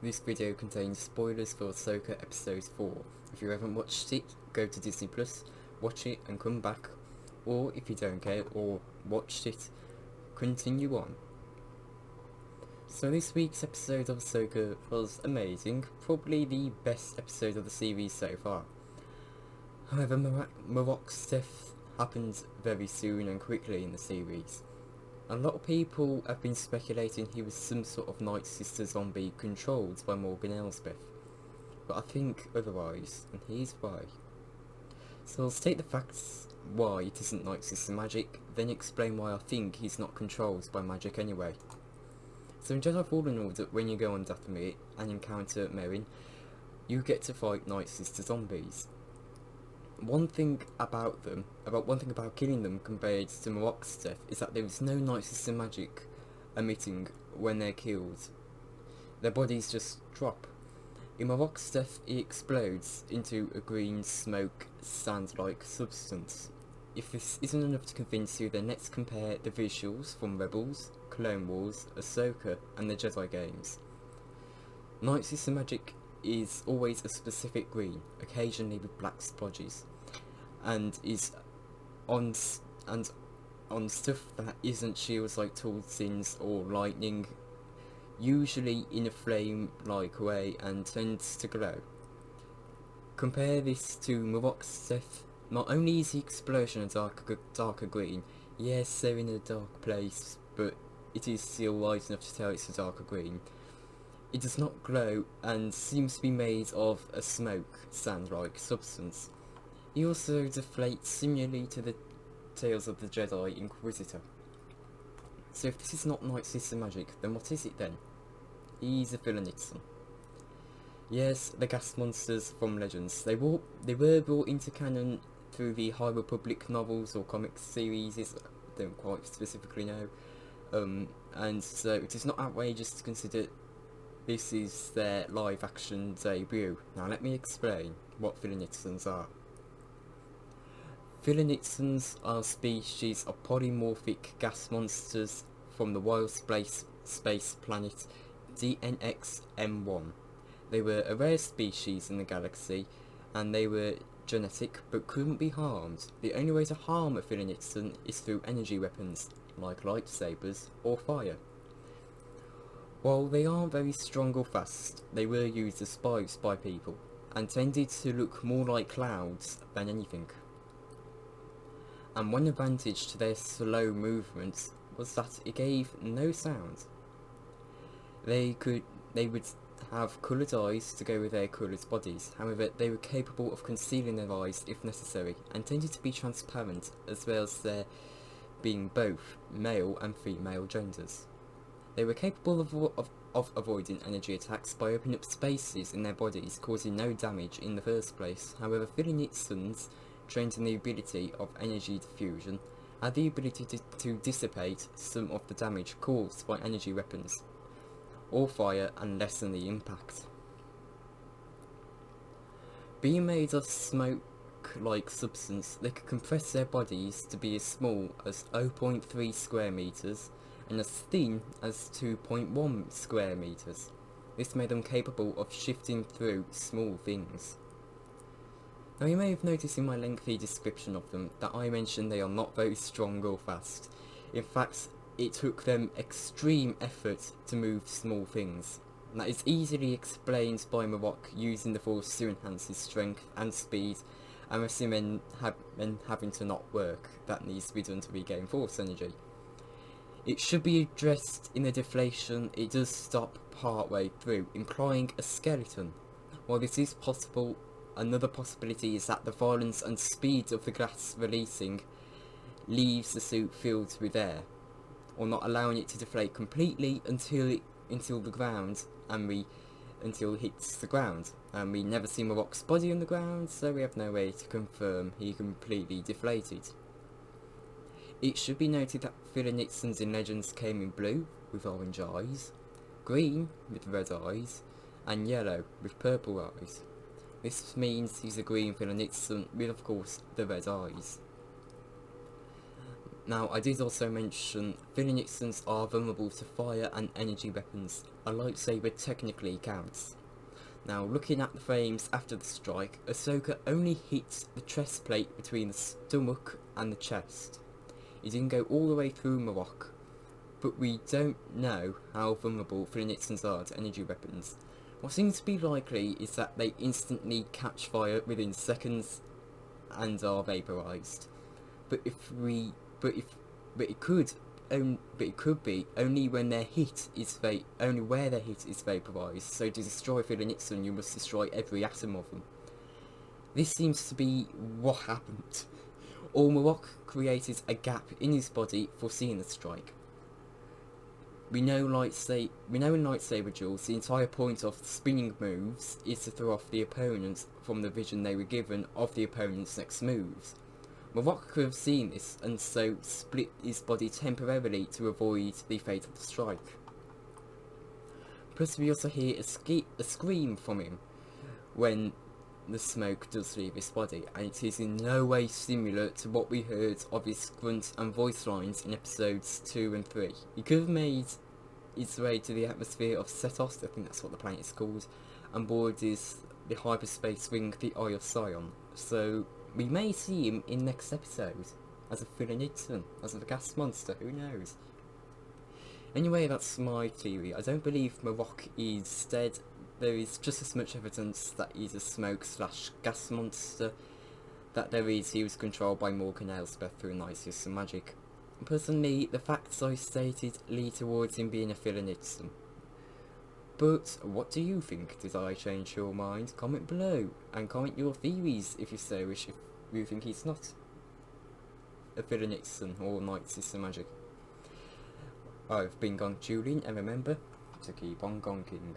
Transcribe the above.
This video contains spoilers for Ahsoka Episode 4. If you haven't watched it, go to Disney Plus, watch it and come back, or if you don't care or watched it, continue on. So this week's episode of Ahsoka was amazing, probably the best episode of the series so far. However, Marrok's death happened very soon and quickly in the series. A lot of people have been speculating he was some sort of Night Sister zombie controlled by Morgan Elsbeth, but I think otherwise, and here's why. So I'll state the facts why it isn't Night Sister magic, then explain why I think he's not controlled by magic anyway. So in Jedi Fallen Order, when you go on Dathomir and encounter Merrin, you get to fight Night Sister zombies. One thing about killing them compared to Marrok's death is that there is no Night Sister magic emitting when they're killed. Their bodies just drop. In Marrok's death, he explodes into a green smoke sand-like substance. If this isn't enough to convince you, then let's compare the visuals from Rebels, Clone Wars, Ahsoka and the Jedi games. Night Sister magic is always a specific green, occasionally with black splodges, and is on stuff that isn't shields like Tulsins or lightning, usually in a flame-like way, and tends to glow. Compare this to Marrok's death. Not only is the explosion a darker green, yes, they're in a dark place, but it is still light enough to tell it's a darker green. It does not glow and seems to be made of a smoke sand-like substance. He also deflates similarly to the Tales of the Jedi Inquisitor. So if this is not Night Sister magic, then what is it then? He's a Philanitson. Yes, the gas monsters from Legends. They were brought into canon through the High Republic novels or comic series, I don't quite specifically know. And so it is not outrageous to consider this is their live action debut. Now let me explain what Philanitsons are. Philanitsons are species of polymorphic gas monsters from the wild space planet DNX-M1. They were a rare species in the galaxy, and they were genetic but couldn't be harmed. The only way to harm a Philanitson is through energy weapons, like lightsabers or fire. While they aren't very strong or fast, they were used as spies by people, and tended to look more like clouds than anything. And one advantage to their slow movements was that it gave no sound. They would have coloured eyes to go with their coloured bodies, however they were capable of concealing their eyes if necessary, and tended to be transparent, as well as their being both male and female genders. They were capable of avoiding energy attacks by opening up spaces in their bodies, causing no damage in the first place. However, Philanitsons, trained in the ability of energy diffusion, had the ability to dissipate some of the damage caused by energy weapons or fire and lessen the impact. Being made of smoke-like substance, they could compress their bodies to be as small as 0.3 square meters and as thin as 2.1 square meters. This made them capable of shifting through small things. Now you may have noticed in my lengthy description of them that I mentioned they are not very strong or fast. In fact, it took them extreme effort to move small things. And that is easily explained by Marrok using the Force to enhance his strength and speed, and resting men having to not work. That needs to be done to regain Force energy. It should be addressed in the deflation. It does stop partway through, implying a skeleton. While this is possible, another possibility is that the violence and speed of the gas releasing leaves the suit filled with air, or not allowing it to deflate completely until the ground, until it hits the ground. And we never see Marrok's body on the ground, so we have no way to confirm he completely deflated. It should be noted that Philanitsons in Legends came in blue with orange eyes, green with red eyes, and yellow with purple eyes. This means he's a green Philanitson with, of course, the red eyes. Now, I did also mention Phoenixons are vulnerable to fire and energy weapons. A lightsaber technically counts. Now, looking at the frames after the strike, Ahsoka only hits the chest plate between the stomach and the chest. It didn't go all the way through Marrok, but we don't know how vulnerable Phoenixons are to energy weapons. What seems to be likely is that they instantly catch fire within seconds and are vaporized. But it could be only when their hit is only where their hit is vaporized. So to destroy Phoenixon, you must destroy every atom of them. This seems to be what happened. Or Marrok created a gap in his body foreseeing the strike. We know in lightsaber duels, the entire point of spinning moves is to throw off the opponent from the vision they were given of the opponent's next moves. Marrok could have seen this and so split his body temporarily to avoid the fate of the strike. Plus we also hear a scream from him when the smoke does leave his body, and it is in no way similar to what we heard of his grunt and voice lines in episodes 2 and 3. He could have made his way to the atmosphere of Setos, I think that's what the planet is called, and boarded the hyperspace ring, the Eye of Sion. So we may see him in next episode as a Phoenixon, as a gas monster, who knows. Anyway, that's my theory. I don't believe Marrok is dead. There is just as much evidence that he's a smoke/gas monster that there is he was controlled by Morgan Elsbeth through Nisus and magic. Personally, the facts I stated lead towards him being a Phoenixon. But what do you think? Did I change your mind? Comment below and comment your theories if you so wish, if you think he's not a Phoenixon or Nisus and magic. I've been Gong Julian, and remember to keep on gonking.